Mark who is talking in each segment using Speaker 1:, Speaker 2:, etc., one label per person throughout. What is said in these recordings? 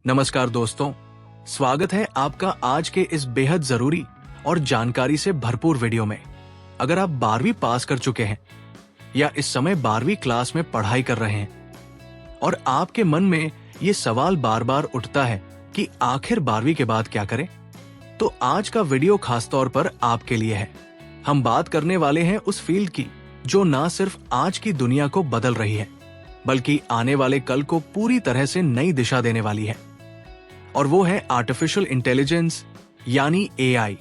Speaker 1: नमस्कार दोस्तों, स्वागत है आपका आज के इस बेहद जरूरी और जानकारी से भरपूर वीडियो में। अगर आप 12वीं पास कर चुके हैं या इस समय 12वीं क्लास में पढ़ाई कर रहे हैं और आपके मन में ये सवाल बार बार उठता है कि आखिर 12वीं के बाद क्या करें, तो आज का वीडियो खास तौर पर आपके लिए है। हम बात करने वाले हैं उस फील्ड की जो ना सिर्फ आज की दुनिया को बदल रही है बल्कि आने वाले कल को पूरी तरह से नई दिशा देने वाली है, और वो है आर्टिफिशियल इंटेलिजेंस यानी एआई।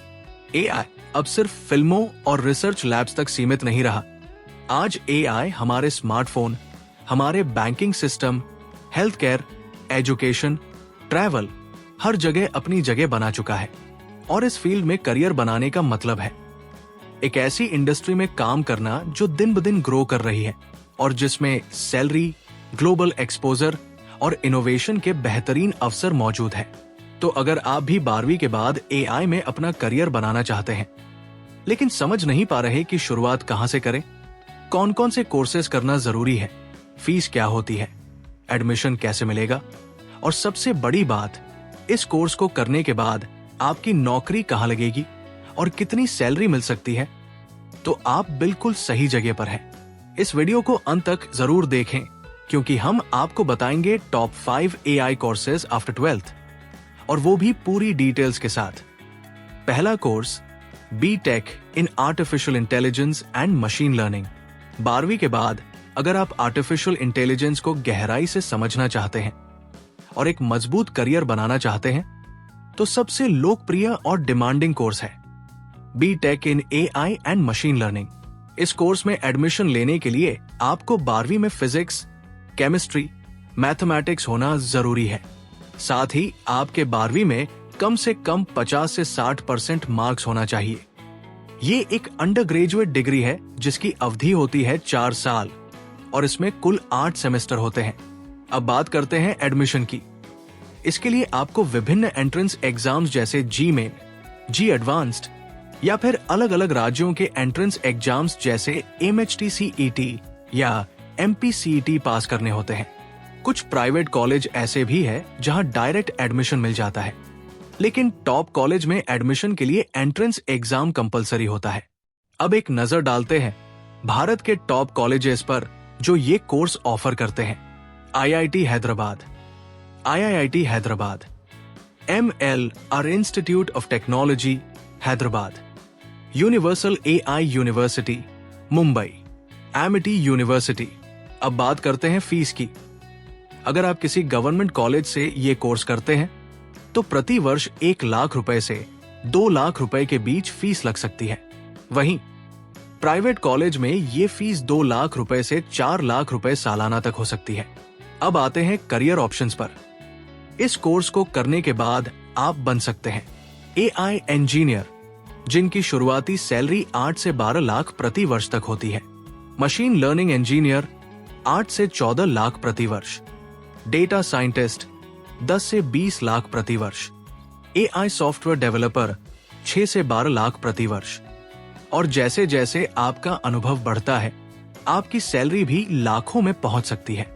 Speaker 1: एआई अब सिर्फ फिल्मों और रिसर्च लैब्स तक सीमित नहीं रहा। आज एआई हमारे स्मार्टफोन, हमारे banking system, health care, education, travel, हर जगह अपनी जगह बना चुका है। और इस फील्ड में करियर बनाने का मतलब है एक ऐसी इंडस्ट्री में काम करना जो दिन ब दिन ग्रो कर रही है और जिसमें सैलरी, ग्लोबल एक्सपोजर और इनोवेशन के बेहतरीन अवसर मौजूद है। तो अगर आप भी 12वीं के बाद एआई में अपना करियर बनाना चाहते हैं लेकिन समझ नहीं पा रहे कि शुरुआत कहां से करें, कौन कौन से कोर्सेज करना जरूरी है, फीस क्या होती है, एडमिशन कैसे मिलेगा, और सबसे बड़ी बात, इस कोर्स को करने के बाद आपकी नौकरी कहां लगेगी और कितनी सैलरी मिल सकती है, तो आप बिल्कुल सही जगह पर हैं। इस वीडियो को अंत तक जरूर देखें क्योंकि हम आपको बताएंगे top 5 AI courses after 12th, और वो भी पूरी डिटेल्स के साथ। पहला course BTech in artificial intelligence and machine learning. 12वीं के बाद अगर आप आर्टिफिशियल इंटेलिजेंस को गहराई से समझना चाहते हैं और एक मजबूत करियर बनाना चाहते हैं तो सबसे लोकप्रिय और डिमांडिंग कोर्स है BTech in AI and machine learning. इस कोर्स में एडमिशन लेने के लिए आपको 12वीं में फिजिक्स, केमिस्ट्री, मैथमेटिक्स होना जरूरी है। साथ ही आपके 12वीं में कम से कम 50 से 60% मार्क्स होना चाहिए। ये एक अंडर ग्रेजुएट डिग्री है जिसकी अवधि होती है 4 साल और इसमें कुल 8 सेमेस्टर होते हैं। अब बात करते हैं एडमिशन की। इसके लिए आपको विभिन्न एंट्रेंस एग्जाम्स जैसे जी मेन, जी एडवांस्ड या फिर अलग अलग राज्यों के एंट्रेंस एग्जाम्स जैसे MHTCET या MPCET पास करने होते हैं। कुछ प्राइवेट कॉलेज ऐसे भी है जहां डायरेक्ट एडमिशन मिल जाता है, लेकिन टॉप कॉलेज में एडमिशन के लिए एंट्रेंस एग्जाम कंपलसरी होता है। अब एक नजर डालते हैं भारत के टॉप कॉलेजेस पर जो ये कोर्स ऑफर करते हैं। IIT Hyderabad, IIT Hyderabad, MLR institute of technology Hyderabad, universal AI university Mumbai, Amity university. अब बात करते हैं फीस की। अगर आप किसी गवर्नमेंट कॉलेज से ये कोर्स करते हैं तो प्रति वर्ष 1 लाख रुपए से 2 लाख रुपए के बीच फीस लग सकती है। वहीं प्राइवेट कॉलेज में ये फीस 2 लाख रुपए से 4 लाख रुपए सालाना तक हो सकती है। अब आते हैं करियर ऑप्शंस पर। इस कोर्स को करने के बाद आप बन सकते हैं AI इंजीनियर, जिनकी शुरुआती सैलरी 8 से 12 लाख प्रति वर्ष तक होती है। मशीन लर्निंग इंजीनियर 8 से 14 लाख प्रति वर्ष। डेटा साइंटिस्ट 10 से 20 लाख प्रति वर्ष। AI सॉफ्टवेयर डेवलपर 6 से 12 लाख प्रति वर्ष। और जैसे जैसे आपका अनुभव बढ़ता है आपकी सैलरी भी लाखों में पहुंच सकती है।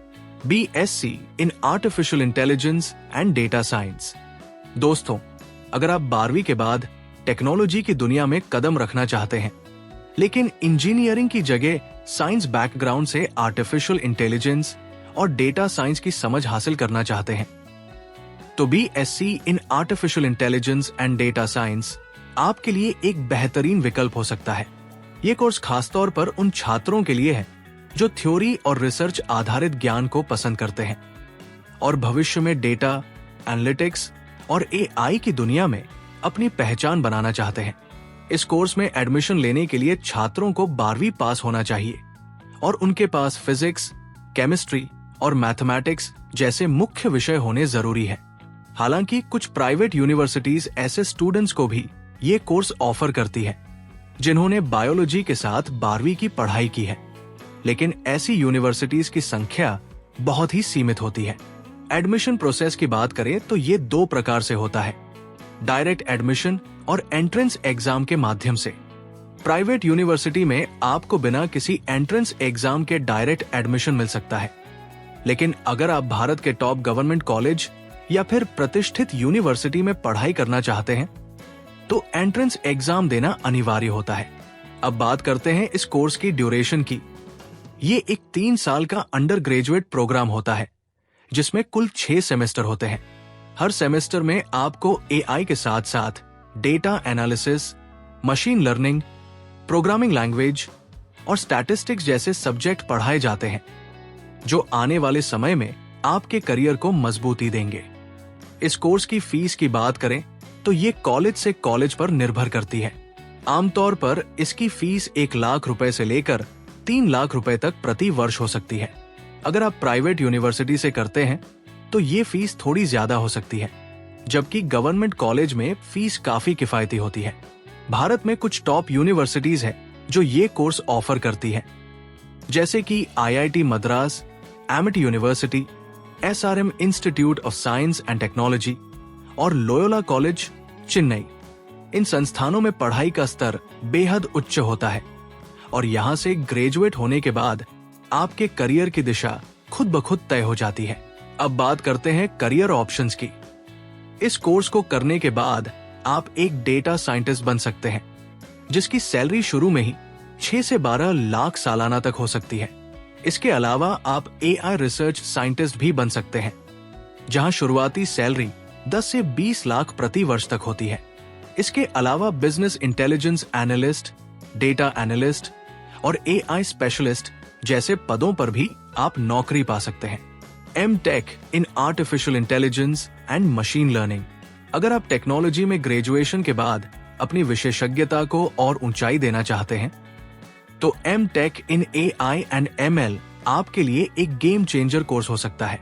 Speaker 1: BSc in artificial intelligence and data science. दोस्तों, अगर आप 12वीं के बाद टेक्नोलॉजी की दुनिया में कदम रखना चाहते हैं लेकिन इंजीनियरिंग की जगह साइंस बैकग्राउंड से आर्टिफिशियल इंटेलिजेंस और डेटा साइंस की समझ हासिल करना चाहते हैं तो BSc in artificial intelligence and data science आपके लिए एक बेहतरीन विकल्प हो सकता है। ये कोर्स खासतौर पर उन छात्रों के लिए है जो थ्योरी और रिसर्च आधारित ज्ञान को पसंद करते हैं और भविष्य में डेटा, एनालिटिक्स और AI की दुनिया में अपनी पहचान बनाना चाहते हैं। इस कोर्स में एडमिशन लेने के लिए छात्रों को 12वीं पास होना चाहिए और उनके पास फिजिक्स, केमिस्ट्री और मैथमेटिक्स जैसे मुख्य विषय होने जरूरी है। हालांकि कुछ प्राइवेट यूनिवर्सिटीज ऐसे स्टूडेंट्स को भी ये कोर्स ऑफर करती है जिन्होंने बायोलॉजी के साथ 12वीं की पढ़ाई की है, लेकिन ऐसी यूनिवर्सिटीज की संख्या बहुत ही सीमित होती है। एडमिशन प्रोसेस की बात करें तो ये 2 प्रकार से होता है, डायरेक्ट एडमिशन और एंट्रेंस एग्जाम के माध्यम से। प्राइवेट यूनिवर्सिटी में आपको बिना किसी एंट्रेंस एग्जाम के डायरेक्ट एडमिशन मिल सकता है, लेकिन अगर आप भारत के टॉप गवर्नमेंट कॉलेज या फिर प्रतिष्ठित यूनिवर्सिटी में पढ़ाई करना चाहते हैं तो एंट्रेंस एग्जाम देना अनिवार्य होता है। अब बात करते हैं इस कोर्स की ड्यूरेशन की। ये एक 3 साल का अंडर ग्रेजुएट प्रोग्राम होता है जिसमें कुल 6 सेमेस्टर होते हैं। हर सेमेस्टर में आपको एआई के साथ साथ data analysis, machine learning, programming language और स्टैटिस्टिक्स जैसे सब्जेक्ट पढ़ाए जाते हैं जो आने वाले समय में आपके करियर को मजबूती देंगे। इस कोर्स की फीस की बात करें तो ये कॉलेज से कॉलेज पर निर्भर करती है। आमतौर पर इसकी फीस 1 लाख रुपए से लेकर 3 लाख रुपए तक प्रति वर्ष हो सकती है। अगर आप प्राइवेट यूनिवर्सिटी से करते हैं तो ये फीस थोड़ी ज्यादा हो सकती है, जबकि गवर्नमेंट कॉलेज में फीस काफी किफायती होती है। भारत में कुछ टॉप यूनिवर्सिटीज है जो ये कोर्स ऑफर करती है, जैसे कि IIT Madras, Amity university, SRM institute of science and technology और लोयोला कॉलेज, चेन्नई। इन संस्थानों में पढ़ाई का स्तर बेहद उच्च होता है और यहाँ से ग्रेजुएट होने के बाद आपके करियर की दिशा खुद ब खुद तय हो जाती है। अब बात करते हैं करियर ऑप्शंस की। इस कोर्स को करने के बाद आप एक डेटा साइंटिस्ट बन सकते हैं, जिसकी सैलरी शुरू में ही 6 से 12 लाख सालाना तक हो सकती है। इसके अलावा आप AI रिसर्च साइंटिस्ट भी बन सकते हैं, जहां शुरुआती सैलरी 10 से 20 लाख प्रति वर्ष तक होती है। इसके अलावा business intelligence analyst, data analyst और AI स्पेशलिस्ट जैसे पदों पर भी आप नौकरी पा सकते हैं। M.Tech in artificial intelligence and machine learning. अगर आप टेक्नोलॉजी में ग्रेजुएशन के बाद अपनी विशेषज्ञता को और ऊंचाई देना चाहते हैं तो M.Tech in AI and ML आपके लिए एक गेम चेंजर कोर्स हो सकता है।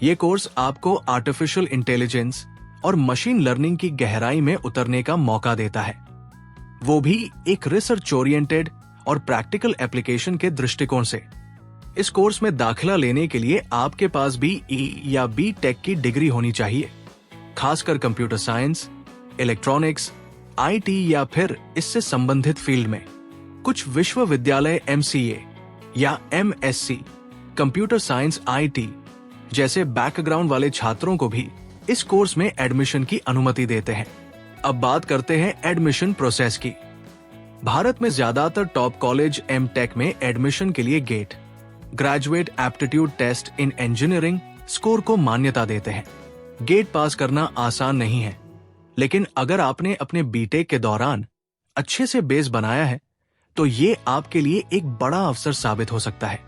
Speaker 1: ये कोर्स आपको आर्टिफिशियल इंटेलिजेंस और मशीन लर्निंग की गहराई में उतरने का मौका देता है, वो भी एक रिसर्च ओरिएंटेड और प्रैक्टिकल एप्लीकेशन के दृष्टिकोण से। इस कोर्स में दाखिला लेने के लिए आपके पास BE या B.Tech की डिग्री होनी चाहिए, खासकर कंप्यूटर साइंस, इलेक्ट्रॉनिक्स, IT या फिर इससे संबंधित फील्ड में। कुछ विश्वविद्यालय MCA या MSc कंप्यूटर साइंस IT जैसे बैकग्राउंड वाले छात्रों को भी इस कोर्स में एडमिशन की अनुमति देते हैं। अब बात करते हैं एडमिशन प्रोसेस की। भारत में ज्यादातर टॉप कॉलेज M.Tech में एडमिशन के लिए GATE, graduate aptitude test in engineering score को मान्यता देते हैं। गेट पास करना आसान नहीं है, लेकिन अगर आपने अपने B.Tech के दौरान अच्छे से बेस बनाया है तो ये आपके लिए एक बड़ा अवसर साबित हो सकता है।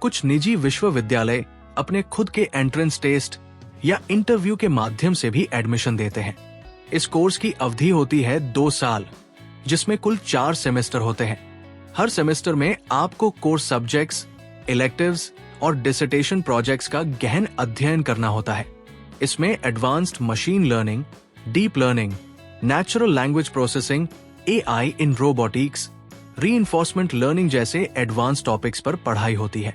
Speaker 1: कुछ निजी विश्वविद्यालय अपने खुद के एंट्रेंस टेस्ट या इंटरव्यू के माध्यम से भी एडमिशन देते हैं। इस कोर्स की अवधि होती है 2 साल, जिसमें कुल 4 सेमेस्टर होते हैं। हर सेमेस्टर में आपको कोर्स सब्जेक्ट्स, इलेक्टिव्स और डिसर्टेशन प्रोजेक्ट्स का गहन अध्ययन करना होता है। इसमें advanced machine learning, deep learning, natural language processing, AI इन रोबोटिक्स, रीइंफोर्समेंट लर्निंग जैसे एडवांस टॉपिक्स पर पढ़ाई होती है।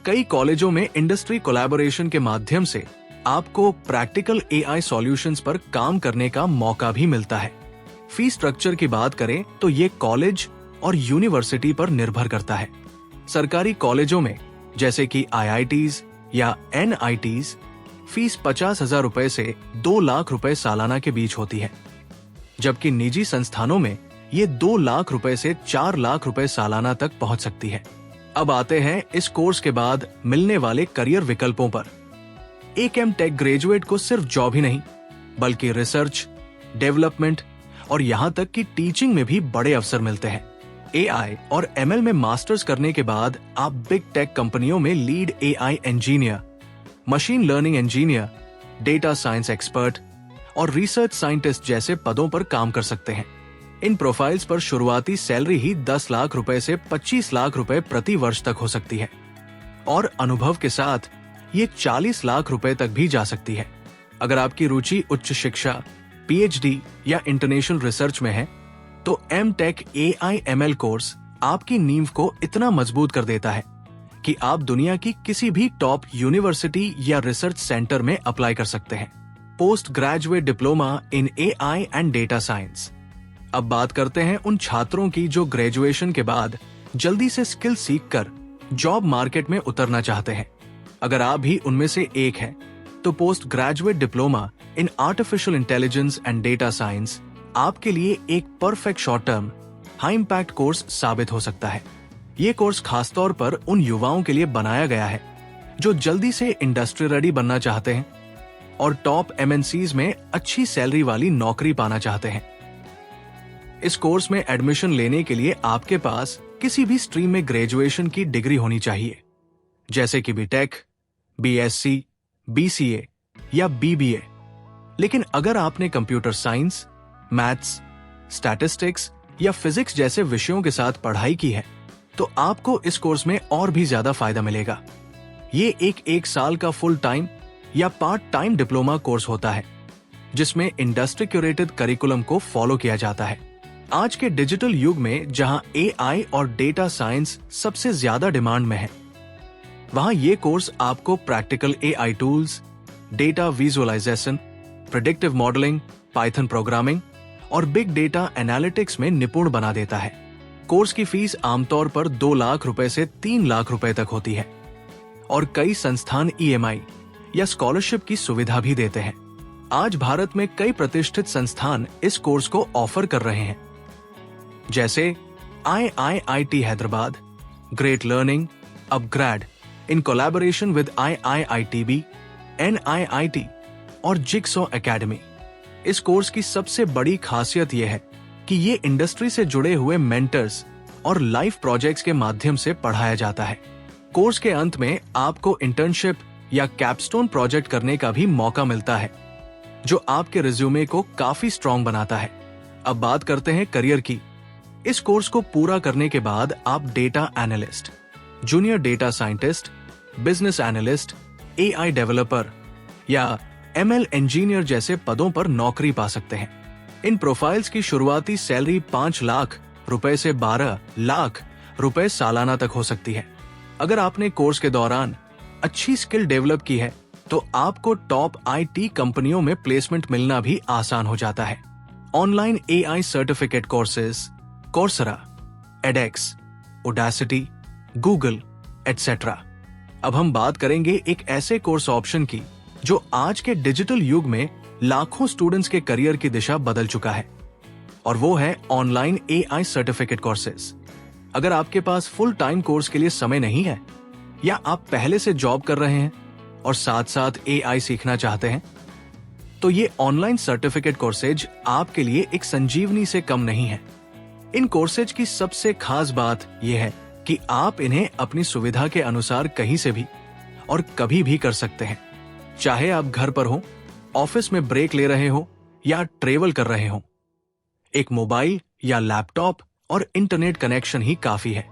Speaker 1: कई कॉलेजों में इंडस्ट्री कोलैबोरेशन के माध्यम से आपको प्रैक्टिकल AI सॉल्यूशंस पर काम करने का मौका भी मिलता है। फीस स्ट्रक्चर की बात करें तो ये कॉलेज और यूनिवर्सिटी पर निर्भर करता है। सरकारी कॉलेजों में जैसे कि IITs या NITs फीस 50,000 रुपए से 2 लाख रुपए सालाना के बीच होती है, जबकि निजी संस्थानों में ये 2 लाख रुपए से 4 लाख रुपए सालाना तक पहुंच सकती है। अब आते हैं इस कोर्स के बाद मिलने वाले करियर विकल्पों पर। एक M.Tech ग्रेजुएट को सिर्फ जॉब ही नहीं, बल्कि रिसर्च, डेवलपमेंट और यहाँ तक कि टीचिंग में भी बड़े अवसर मिलते हैं। AI और ML में मास्टर्स करने के बाद आप बिग टेक कंपनियों में lead AI engineer, machine learning engineer, data science expert और रिसर्च साइंटिस्ट जैसे पदों पर काम कर सकते हैं। इन प्रोफाइल्स पर शुरुआती सैलरी ही 10 लाख रुपए से 25 लाख रुपए प्रति वर्ष तक हो सकती है और अनुभव के साथ ये 40 लाख रुपए तक भी जा सकती है। अगर आपकी रुचि उच्च शिक्षा, PhD या इंटरनेशनल रिसर्च में है तो M.Tech AI ML कोर्स आपकी नींव को इतना मजबूत कर देता है कि आप दुनिया की किसी भी टॉप यूनिवर्सिटी या रिसर्च सेंटर में अप्लाई कर सकते हैं। Post graduate diploma in AI and data science. अब बात करते हैं उन छात्रों की जो ग्रेजुएशन के बाद जल्दी से स्किल सीखकर जॉब मार्केट में उतरना चाहते हैं। अगर आप भी उनमें से एक हैं, तो post graduate diploma in artificial intelligence and data science आपके लिए एक perfect short term high impact course साबित हो सकता है। ये कोर्स खासतौर पर उन युवाओं के लिए बनाया गया है जो जल्दी से इंडस्ट्री रेडी बनना चाहते हैं और टॉप एमएनसीज में अच्छी सैलरी वाली नौकरी पाना चाहते हैं। इस कोर्स में एडमिशन लेने के लिए आपके पास किसी भी स्ट्रीम में ग्रेजुएशन की डिग्री होनी चाहिए, जैसे कि बीटेक, बीएससी, बीसीए या बीबीए। लेकिन अगर आपने कंप्यूटर साइंस, मैथ्स, स्टैटिस्टिक्स या फिजिक्स जैसे विषयों के साथ पढ़ाई की है तो आपको इस कोर्स में और भी ज्यादा फायदा मिलेगा। ये एक साल का फुल टाइम या पार्ट टाइम डिप्लोमा कोर्स होता है जिसमें इंडस्ट्री क्यूरेटेड करिकुलम को फॉलो किया जाता है। आज के डिजिटल युग में जहां एआई और डेटा साइंस सबसे ज्यादा डिमांड में है, वहां ये कोर्स आपको practical AI tools, data visualisation, predictive modelling, Python programming और बिग डेटा एनालिटिक्स में निपुण बना देता है। कोर्स की फीस आमतौर पर 2 लाख रुपए से 3 लाख रुपए तक होती है और कई संस्थान ईएमआई या स्कॉलरशिप की सुविधा भी देते हैं। आज भारत में कई प्रतिष्ठित संस्थान इस कोर्स को ऑफर कर रहे हैं, जैसे IIIT Hyderabad, great learning, upgrade in collaboration with IIITB, NIIT और जिगसॉ एकेडमी। इस कोर्स की सबसे बड़ी खासियत यह है कि ये इंडस्ट्री से जुड़े हुए मेंटर्स और लाइफ प्रोजेक्ट्स के माध्यम से पढ़ाया जाता है। कोर्स के अंत में आपको इंटर्नशिप या कैपस्टोन प्रोजेक्ट करने का भी मौका मिलता है, जो आपके रिज्यूमे को काफी स्ट्रॉन्ग बनाता है। अब बात करते हैं करियर की। इस कोर्स को पूरा करने के बाद आप data analyst, junior data scientist, business analyst, AI developer या एमएल इंजीनियर जैसे पदों पर नौकरी पा सकते हैं। इन प्रोफाइल्स की शुरुआती सैलरी 5 लाख रुपए से 12 लाख रुपए सालाना तक हो सकती है। अगर आपने कोर्स के दौरान अच्छी स्किल डेवलप की है तो आपको टॉप आईटी कंपनियों में प्लेसमेंट मिलना भी आसान हो जाता है। Online AI certificate courses, Coursera, edX, Udacity, Google etcetera. अब हम बात करेंगे एक ऐसे कोर्स ऑप्शन की जो आज के डिजिटल युग में लाखों स्टूडेंट्स के करियर की दिशा बदल चुका है, और वो है ऑनलाइन एआई सर्टिफिकेट कोर्सेज। अगर आपके पास फुल टाइम कोर्स के लिए समय नहीं है या आप पहले से जॉब कर रहे हैं और साथ साथ एआई सीखना चाहते हैं, तो ये ऑनलाइन सर्टिफिकेट कोर्सेज आपके लिए एक संजीवनी से कम नहीं है। इन कोर्सेज की सबसे खास बात यह है कि आप इन्हें अपनी सुविधा के अनुसार कहीं से भी और कभी भी कर सकते हैं, चाहे आप घर पर हो, ऑफिस में ब्रेक ले रहे हो या ट्रेवल कर रहे हो। एक मोबाइल या लैपटॉप और इंटरनेट कनेक्शन ही काफी है।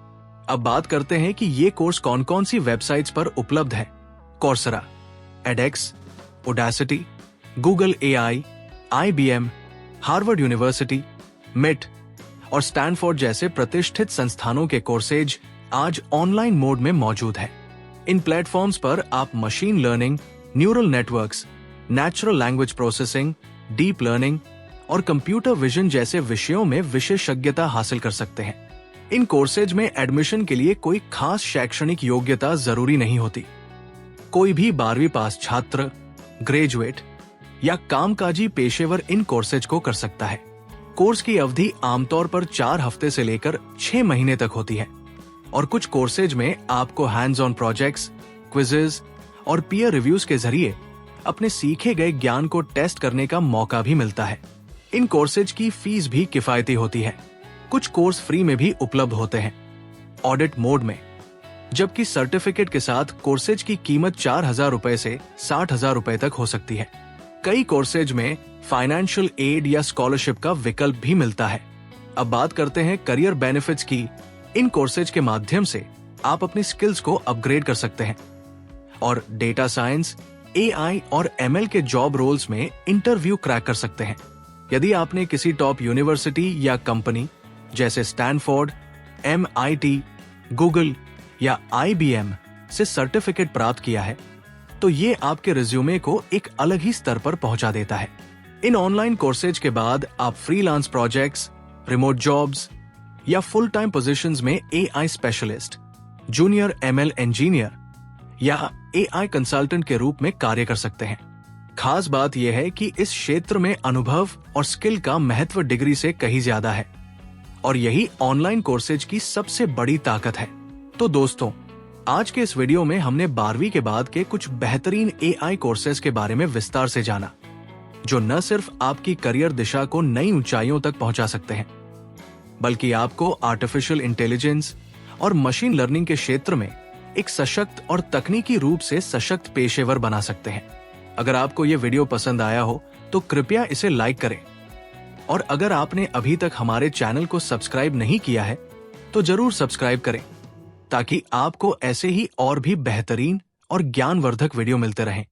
Speaker 1: अब बात करते हैं कि ये कोर्स कौन कौन सी वेबसाइट्स पर उपलब्ध है। Coursera, edX, Udacity, Google AI, IBM, Harvard university, MIT और स्टैनफोर्ड जैसे प्रतिष्ठित संस्थानों के कोर्सेज आज ऑनलाइन मोड में मौजूद है। इन प्लेटफॉर्म्स पर आप machine learning, neural networks, natural language processing, deep learning और कंप्यूटर विजन जैसे विषयों में विशेषज्ञता हासिल कर सकते हैं। इन कोर्सेज में एडमिशन के लिए कोई खास शैक्षणिक योग्यता जरूरी नहीं होती। कोई भी 12वीं पास छात्र, ग्रेजुएट या कामकाजी पेशेवर इन कोर्सेज को कर सकता है। कोर्स की अवधि आमतौर पर 4 हफ्ते से लेकर 6 महीने तक होती है और कुछ कोर्सेज में आपको हैंड्स ऑन प्रोजेक्ट्स, क्विजेज और पीयर रिव्यूज के जरिए अपने सीखे गए ज्ञान को टेस्ट करने का मौका भी मिलता है। इन कोर्सेज की फीस भी किफायती होती है। कुछ कोर्स फ्री में भी उपलब्ध होते हैं, ऑडिट मोड में, जबकि सर्टिफिकेट के साथ कोर्सेज की कीमत 4,000 रुपए से 60,000 रुपए तक हो सकती है। कई कोर्सेज में फाइनेंशियल एड या स्कॉलरशिप का विकल्प भी मिलता है। अब बात करते हैं करियर बेनिफिट्स की। इन कोर्सेज के माध्यम से आप अपनी स्किल्स को अपग्रेड कर सकते हैं और डेटा साइंस, एआई और एमएल के जॉब रोल्स में इंटरव्यू क्रैक कर सकते हैं। यदि आपने किसी टॉप यूनिवर्सिटी या कंपनी जैसे स्टैनफोर्ड, MIT, गूगल या IBM से सर्टिफिकेट प्राप्त किया है, तो ये आपके रिज्यूमे को एक अलग ही स्तर पर पहुंचा देता है। इन ऑनलाइन कोर्सेज के बाद आप फ्रीलांस प्रोजेक्ट्स, रिमोट जॉब्स या फुल टाइम पोजीशंस में AI specialist, junior ML engineer या एआई कंसल्टेंट के रूप में कार्य कर सकते हैं। खास बात यह है कि इस क्षेत्र में अनुभव और स्किल का महत्व डिग्री से कहीं ज्यादा है और यही ऑनलाइन कोर्सेज की सबसे बड़ी ताकत है। तो दोस्तों, आज के इस वीडियो में हमने 12वीं के बाद के कुछ बेहतरीन एआई कोर्सेज के बारे में विस्तार से जाना, जो न सिर्फ आपकी करियर दिशा को नई ऊंचाइयों तक पहुंचा सकते हैं, बल्कि आपको आर्टिफिशियल इंटेलिजेंस और मशीन लर्निंग के क्षेत्र में एक सशक्त और तकनीकी रूप से सशक्त पेशेवर बना सकते हैं। अगर आपको ये वीडियो पसंद आया हो तो कृपया इसे लाइक करें, और अगर आपने अभी तक हमारे चैनल को सब्सक्राइब नहीं किया है तो जरूर सब्सक्राइब करें, ताकि आपको ऐसे ही और भी बेहतरीन और ज्ञानवर्धक वीडियो मिलते रहें।